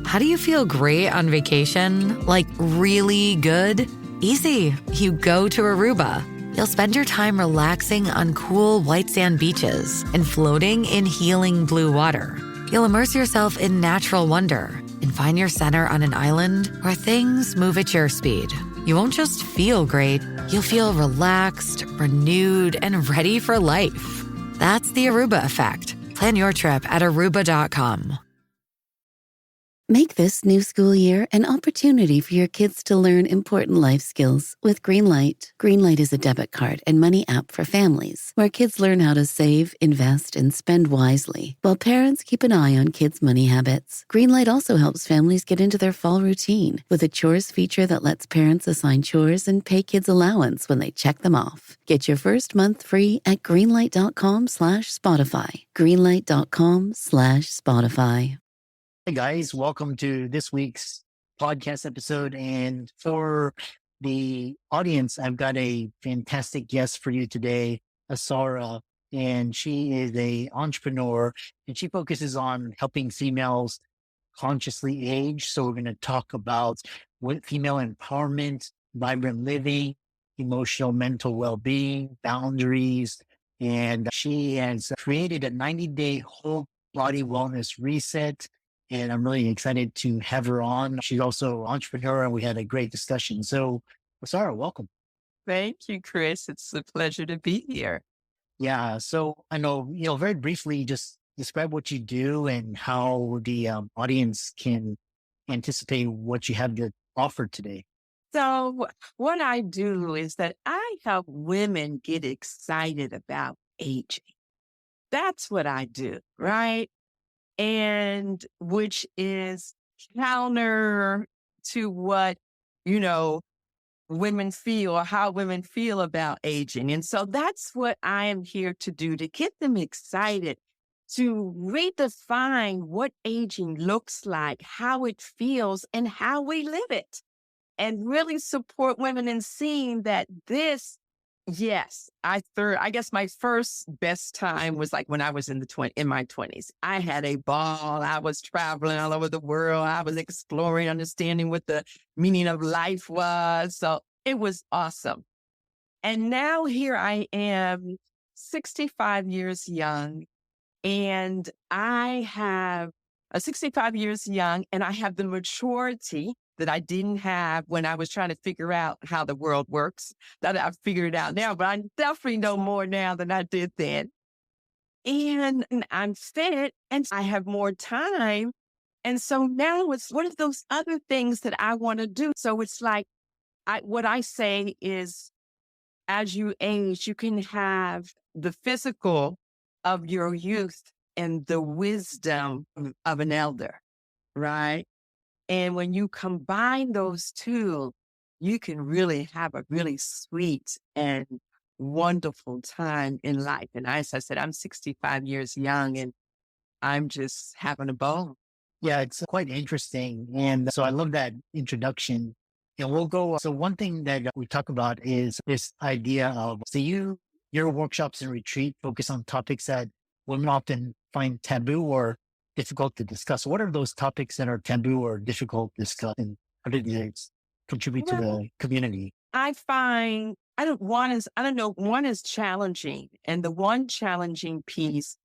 How do you feel great on vacation? Like really good? Easy. You go to Aruba. You'll spend your time relaxing on cool white sand beaches and floating in healing blue water. You'll immerse yourself in natural wonder and find your center on an island where things move at your speed. You won't just feel great, you'll feel relaxed, renewed, and ready for life. That's the Aruba effect. Plan your trip at aruba.com. Make this new school year an opportunity for your kids to learn important life skills with Greenlight. Greenlight is a debit card and money app for families where kids learn how to save, invest, and spend wisely, while parents keep an eye on kids' money habits. Greenlight also helps families get into their fall routine with a chores feature that lets parents assign chores and pay kids allowance when they check them off. Get your first month free at greenlight.com/Spotify. Greenlight.com/Spotify. Hey guys, welcome to this week's podcast episode. And for the audience, I've got a fantastic guest for you today, Asara. And she is an entrepreneur and she focuses on helping females consciously age. So we're going to talk about what female empowerment, vibrant living, emotional, mental well-being, boundaries. And she has created a 90-day whole body wellness reset. And I'm really excited to have her on. She's also an entrepreneur and we had a great discussion. So, Sarah, welcome. Thank you, Chris. It's a pleasure to be here. Yeah. So I know, very briefly, just describe what you do and how the audience can anticipate what you have to offer today. So what I do is that I help women get excited about aging. That's what I do, right? And which is counter to what, women feel or how women feel about aging. And so that's what I am here to do, to get them excited, to redefine what aging looks like, how it feels, and how we live it. And really support women in seeing that yes, I guess my first best time was like when I was in my 20s. I had a ball. I was traveling all over the world. I was exploring, understanding what the meaning of life was. So it was awesome. And now here I am, 65 years young, and I have 65 years young, and I have the maturity that I didn't have when I was trying to figure out how the world works, that I've figured out now, but I definitely know more now than I did then. And I'm fit and I have more time. And so now it's one of those other things that I want to do. So it's like, what I say is, as you age, you can have the physical of your youth and the wisdom of an elder, right? And when you combine those two, you can really have a really sweet and wonderful time in life. And as I said, I'm 65 years young and I'm just having a ball. Yeah, it's quite interesting. And so I love that introduction. And we'll go. So one thing that we talk about is this idea of, your workshops and retreat focus on topics that women often find taboo or difficult to discuss. What are those topics that are taboo or difficult to discuss, and how do they contribute to the community? I find, one is challenging. And the one challenging piece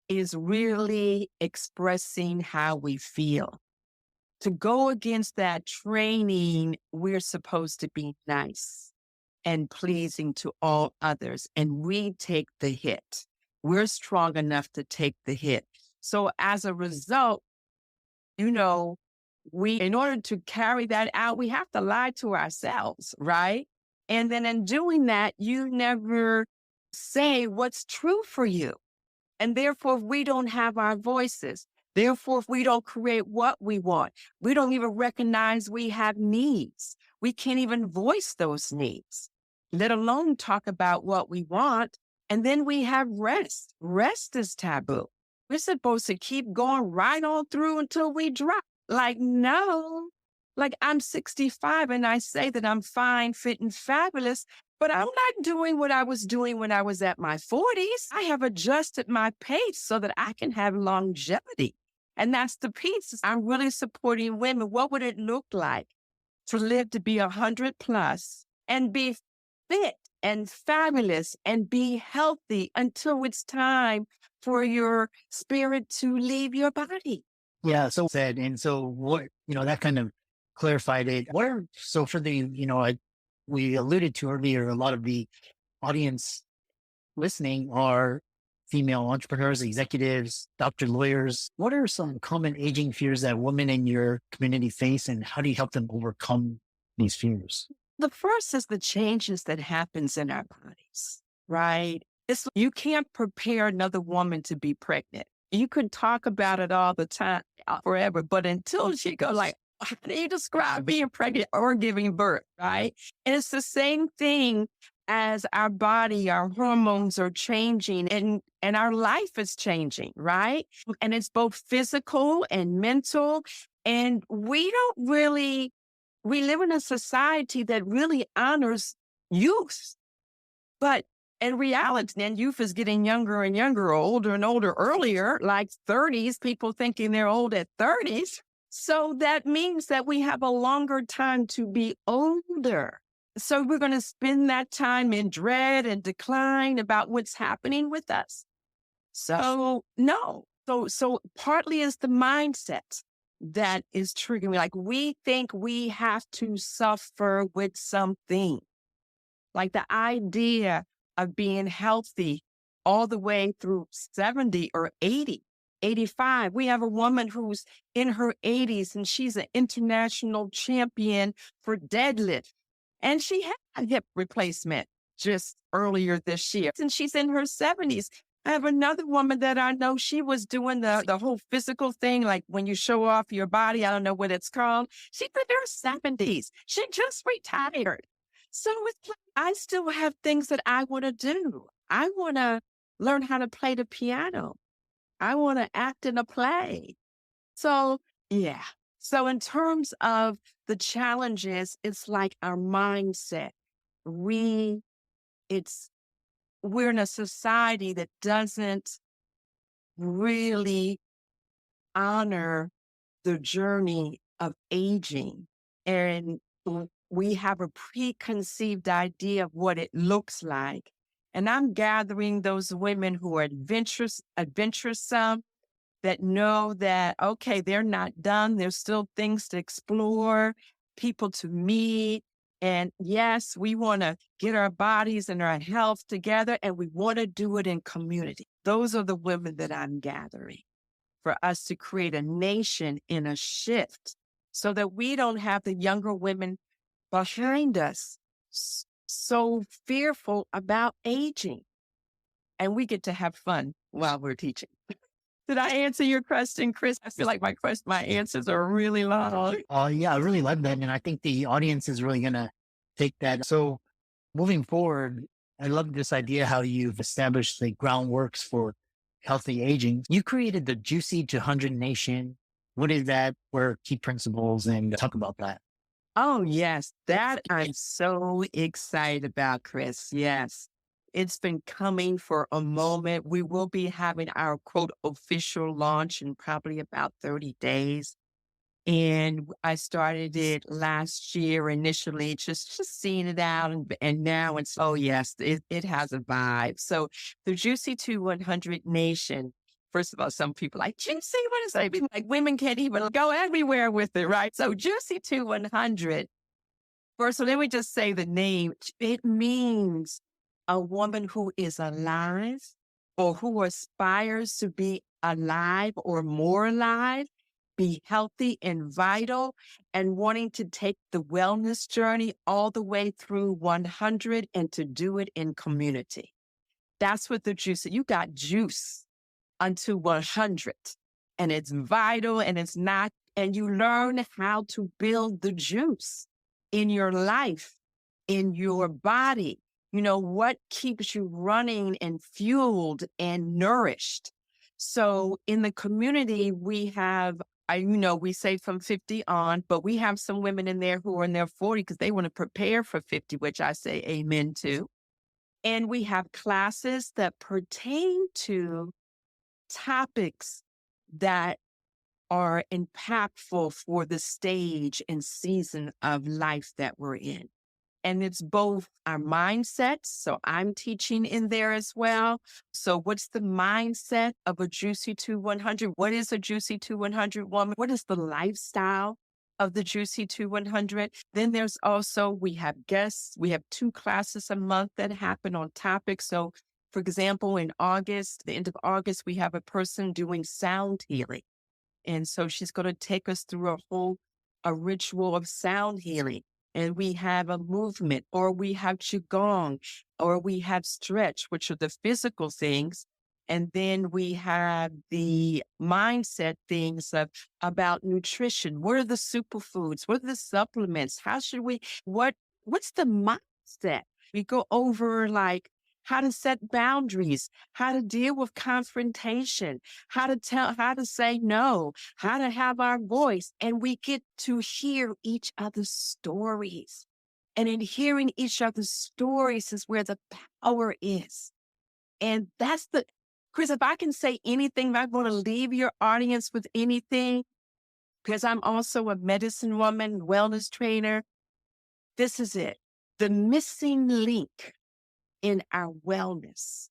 is really expressing how we feel. To go against that training, we're supposed to be nice and pleasing to all others. And we take the hit. We're strong enough to take the hit. So as a result, in order to carry that out, we have to lie to ourselves, right? And then in doing that, you never say what's true for you. And therefore, we don't have our voices. Therefore, we don't create what we want. We don't even recognize we have needs. We can't even voice those needs, let alone talk about what we want. And then we have rest. Rest is taboo. We're supposed to keep going right on through until we drop. No. I'm 65 and I say that I'm fine, fit, and fabulous, but I'm not doing what I was doing when I was at my 40s. I have adjusted my pace so that I can have longevity. And that's the piece. I'm really supporting women. What would it look like to live to be 100 plus and be fit and fabulous and be healthy until it's time for your spirit to leave your body? Yeah. So said, and so what, that kind of clarified it. So for the, we alluded to earlier, a lot of the audience listening are female entrepreneurs, executives, doctor, lawyers. What are some common aging fears that women in your community face, and how do you help them overcome these fears? The first is the changes that happens in our bodies, right? You can't prepare another woman to be pregnant. You can talk about it all the time, forever, but until she goes like, how do you describe being pregnant or giving birth, right? And it's the same thing as our body, our hormones are changing and our life is changing, right? And it's both physical and mental. And we live in a society that really honors youth. But in reality, then youth is getting younger and younger, older and older, earlier, like 30s, people thinking they're old at 30s. So that means that we have a longer time to be older. So we're going to spend that time in dread and decline about what's happening with us. So no. So partly is the mindset that is triggering. Like we think we have to suffer with something. Like the idea of being healthy all the way through 70 or 80, 85. We have a woman who's in her 80s and she's an international champion for deadlift. And she had a hip replacement just earlier this year. And she's in her 70s. I have another woman that I know, she was doing the whole physical thing, like when you show off your body, I don't know what it's called. She's in her 70s. She just retired. So it's like, I still have things that I want to do. I want to learn how to play the piano. I want to act in a play. So, yeah. So in terms of the challenges, it's like our mindset. We're in a society that doesn't really honor the journey of aging. And we have a preconceived idea of what it looks like. And I'm gathering those women who are adventuresome, that know that, okay, they're not done. There's still things to explore, people to meet. And yes, we want to get our bodies and our health together, and we want to do it in community. Those are the women that I'm gathering for us to create a nation in a shift so that we don't have the younger women behind us so fearful about aging. And we get to have fun while we're teaching. Did I answer your question, Chris? I feel like my answers are really long. Yeah, I really love that. And I think the audience is really going to take that. So moving forward, I love this idea how you've established the groundworks for healthy aging. You created the Juicy to 100 Nation. What is that? What are key principles? And talk about that. Oh, yes. That I'm so excited about, Chris. Yes. It's been coming for a moment. We will be having our quote official launch in probably about 30 days. And I started it last year initially, just seeing it out. And now it's, oh yes, it has a vibe. So the Juicy to 100 Nation, first of all, some people like, Juicy, what is that? Like women can't even go everywhere with it, right? So Juicy to 100. First, so let me just say the name. It means a woman who is alive or who aspires to be alive or more alive, be healthy and vital, and wanting to take the wellness journey all the way through 100 and to do it in community. That's what the juice is. You got juice unto 100, and it's vital and it's not, and you learn how to build the juice in your life, in your body. You know, what keeps you running and fueled and nourished. So in the community, we have, we say from 50 on, but we have some women in there who are in their 40 because they want to prepare for 50, which I say amen to. And we have classes that pertain to topics that are impactful for the stage and season of life that we're in. And it's both our mindsets. So I'm teaching in there as well. So what's the mindset of a Juicy 2100? What is a Juicy 2100 woman? What is the lifestyle of the Juicy 2100? Then there's also, we have guests. We have 2 classes a month that happen on topics. So for example, in August, the end of August, we have a person doing sound healing. And so she's going to take us through a ritual of sound healing. And we have a movement, or we have Qigong, or we have stretch, which are the physical things. And then we have the mindset things about nutrition. What are the superfoods? What are the supplements? How should what's the mindset? We go over like how to set boundaries, how to deal with confrontation, how to say no, how to have our voice. And we get to hear each other's stories. And in hearing each other's stories is where the power is. And Chris, if I can say anything, if I want to leave your audience with anything, because I'm also a medicine woman, wellness trainer, this is it. The missing link in our wellness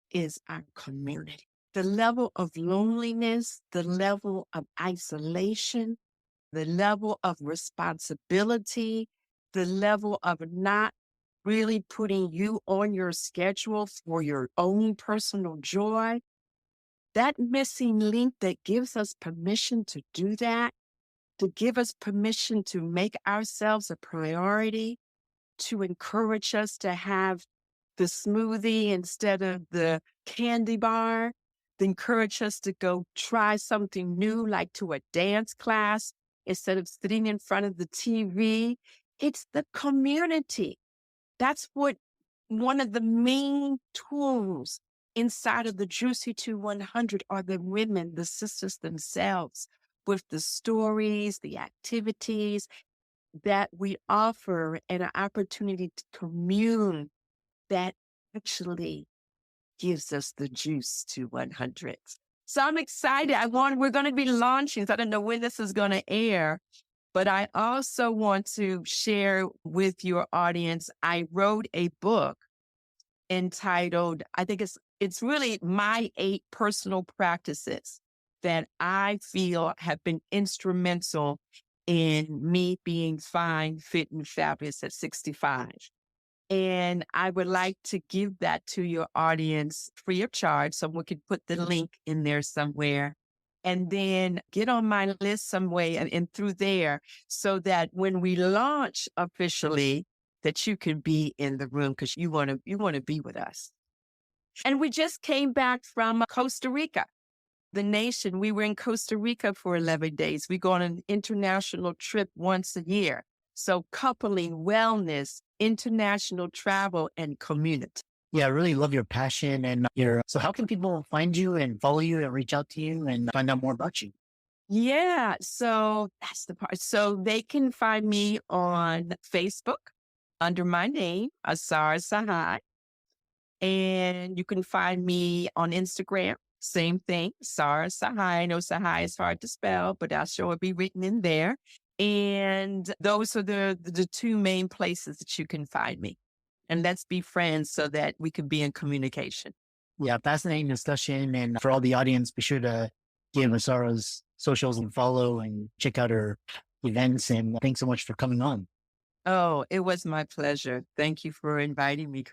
is our community. The level of loneliness, the level of isolation, the level of responsibility, the level of not really putting you on your schedule for your own personal joy, that missing link that gives us permission to do that, to give us permission to make ourselves a priority, to encourage us to have the smoothie instead of the candy bar, to encourage us to go try something new, like to a dance class instead of sitting in front of the TV. It's the community. That's what one of the main tools inside of the Juicy 2100 are the women, the sisters themselves, with the stories, the activities that we offer, and an opportunity to commune that actually gives us the juice to 100. So I'm excited. We're going to be launching. So I don't know when this is going to air, but I also want to share with your audience. I wrote a book entitled, I think it's really my 8 personal practices that I feel have been instrumental in me being fine, fit, and fabulous at 65. And I would like to give that to your audience free of charge. Someone could put the link in there somewhere and then get on my list some way and through there, so that when we launch officially, that you can be in the room, because you want to be with us. And we just came back from Costa Rica, the nation. We were in Costa Rica for 11 days. We go on an international trip once a year. So coupling wellness, international travel, and community. Yeah, I really love your passion and so how can people find you and follow you and reach out to you and find out more about you? Yeah, so that's the part. So they can find me on Facebook under my name, Asara Sahai. And you can find me on Instagram, same thing, Asara Sahai. I know Sahai is hard to spell, but I'll sure be written in there. And those are the 2 main places that you can find me. And let's be friends so that we can be in communication. Yeah, fascinating discussion. And for all the audience, be sure to give Asara's socials and follow and check out her events. And thanks so much for coming on. Oh, it was my pleasure. Thank you for inviting me, Chris.